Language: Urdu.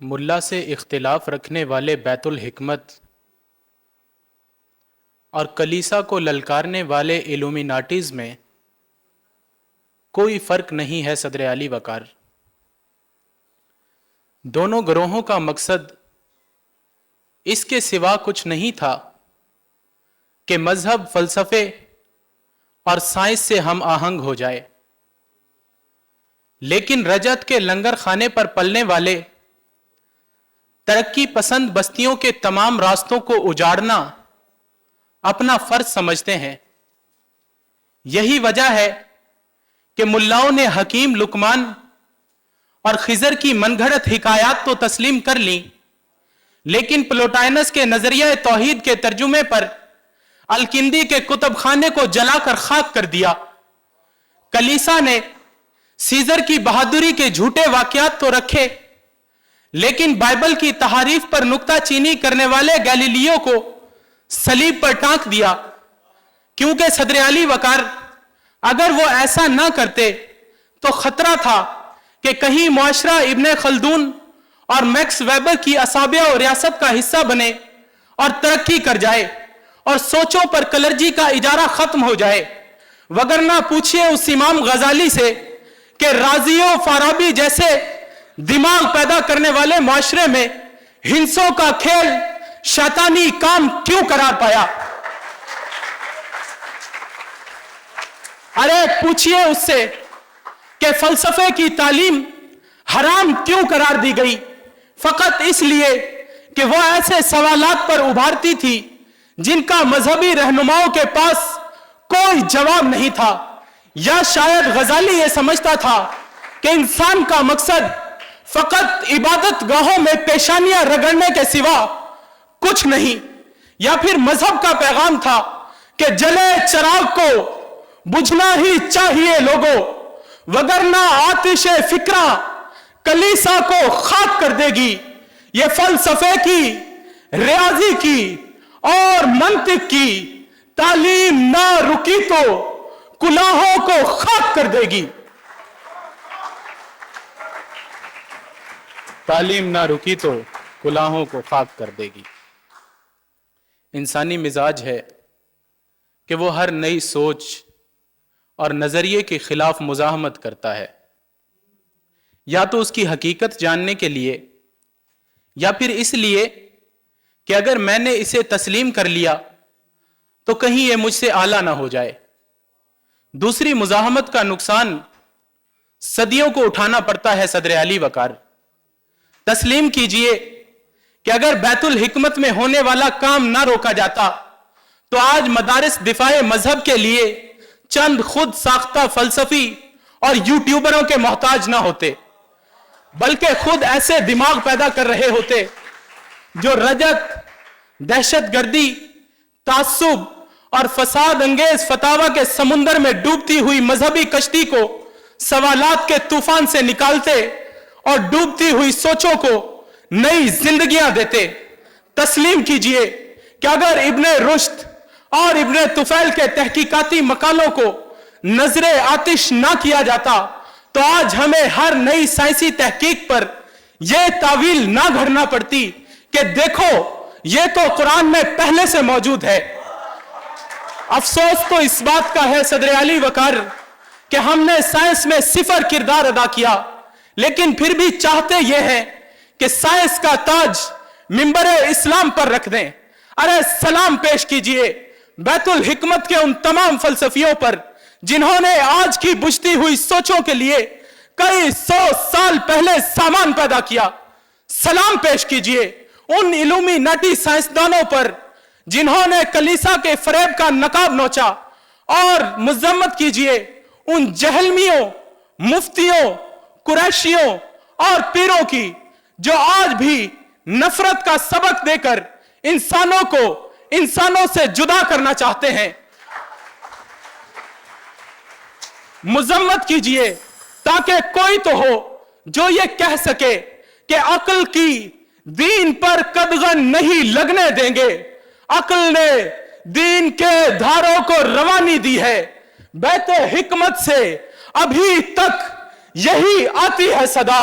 ملا سے اختلاف رکھنے والے بیت الحکمت اور کلیسا کو للکارنے والے ایلومیناٹیز میں کوئی فرق نہیں ہے صدر اعلی وقار۔ دونوں گروہوں کا مقصد اس کے سوا کچھ نہیں تھا کہ مذہب، فلسفے اور سائنس سے ہم آہنگ ہو جائے، لیکن رجت کے لنگر خانے پر پلنے والے ترقی پسند بستیوں کے تمام راستوں کو اجاڑنا اپنا فرض سمجھتے ہیں۔ یہی وجہ ہے کہ ملاؤں نے حکیم لقمان اور خضر کی من گھڑت حکایات تو تسلیم کر لیں، لیکن پلوٹائنس کے نظریہ توحید کے ترجمے پر الکندی کے کتب خانے کو جلا کر خاک کر دیا۔ کلیسا نے سیزر کی بہادری کے جھوٹے واقعات تو رکھے، لیکن بائبل کی تحاریف پر نکتہ چینی کرنے والے گیلیلیو کو صلیب پر ٹانک دیا، کیونکہ صدر اعلی وقار اگر وہ ایسا نہ کرتے تو خطرہ تھا کہ کہیں معاشرہ ابن خلدون اور میکس ویبر کی اصابع و ریاست کا حصہ بنے اور ترقی کر جائے اور سوچوں پر کلرجی کا اجارہ ختم ہو جائے۔ وگرنہ پوچھئے اس امام غزالی سے کہ رازی و فارابی جیسے دماغ پیدا کرنے والے معاشرے میں ہنسوں کا کھیل شیطانی کام کیوں قرار پایا؟ ارے پوچھئے اس سے کہ فلسفے کی تعلیم حرام کیوں قرار دی گئی؟ فقط اس لیے کہ وہ ایسے سوالات پر ابھارتی تھی جن کا مذہبی رہنماؤں کے پاس کوئی جواب نہیں تھا۔ یا شاید غزالی یہ سمجھتا تھا کہ انسان کا مقصد فقط عبادت گاہوں میں پیشانیاں رگڑنے کے سوا کچھ نہیں، یا پھر مذہب کا پیغام تھا کہ جلے چراغ کو بجھنا ہی چاہیے لوگوں، وگرنہ آتش فکرہ کلیسا کو خاک کر دے گی۔ یہ فلسفے کی، ریاضی کی اور منطق کی تعلیم نہ رکی تو کلاہوں کو خاک کر دے گی۔ تعلیم نہ رکی تو کلاہوں کو خاک کر دے گی۔ انسانی مزاج ہے کہ وہ ہر نئی سوچ اور نظریے کے خلاف مزاحمت کرتا ہے، یا تو اس کی حقیقت جاننے کے لیے، یا پھر اس لیے کہ اگر میں نے اسے تسلیم کر لیا تو کہیں یہ مجھ سے اعلیٰ نہ ہو جائے۔ دوسری مزاحمت کا نقصان صدیوں کو اٹھانا پڑتا ہے صدر اعلی وقار۔ تسلیم کیجئے کہ اگر بیت الحکمت میں ہونے والا کام نہ روکا جاتا تو آج مدارس دفاع مذہب کے لیے چند خود ساختہ فلسفی اور یوٹیوبروں کے محتاج نہ ہوتے، بلکہ خود ایسے دماغ پیدا کر رہے ہوتے جو رجت، دہشت گردی، تعصب اور فساد انگیز فتاوی کے سمندر میں ڈوبتی ہوئی مذہبی کشتی کو سوالات کے طوفان سے نکالتے اور ڈوبتی ہوئی سوچوں کو نئی زندگیاں دیتے۔ تسلیم کیجئے کہ اگر ابن رشد اور ابن طفیل کے تحقیقاتی مقالوں کو نظر آتش نہ کیا جاتا تو آج ہمیں ہر نئی سائنسی تحقیق پر یہ تعویل نہ گھڑنا پڑتی کہ دیکھو یہ تو قرآن میں پہلے سے موجود ہے۔ افسوس تو اس بات کا ہے صدر اعلی وقار کہ ہم نے سائنس میں صفر کردار ادا کیا، لیکن پھر بھی چاہتے یہ ہیں کہ سائنس کا تاج منبر اسلام پر رکھ دیں۔ ارے سلام پیش کیجئے بیت الحکمت کے ان تمام فلسفیوں پر جنہوں نے آج کی بجھتی ہوئی سوچوں کے لیے کئی سو سال پہلے سامان پیدا کیا۔ سلام پیش کیجئے ان ایلومیناٹی سائنسدانوں پر جنہوں نے کلیسا کے فریب کا نقاب نوچا، اور مذمت کیجئے ان جہلمیوں، مفتیوں، قریشیوں اور پیروں کی جو آج بھی نفرت کا سبق دے کر انسانوں کو انسانوں سے جدا کرنا چاہتے ہیں۔ مذمت کیجئے تاکہ کوئی تو ہو جو یہ کہہ سکے کہ عقل کی دین پر قدغن نہیں لگنے دیں گے، عقل نے دین کے دھاروں کو روانی دی ہے۔ بیت حکمت سے ابھی تک یہی آتی ہے صدا،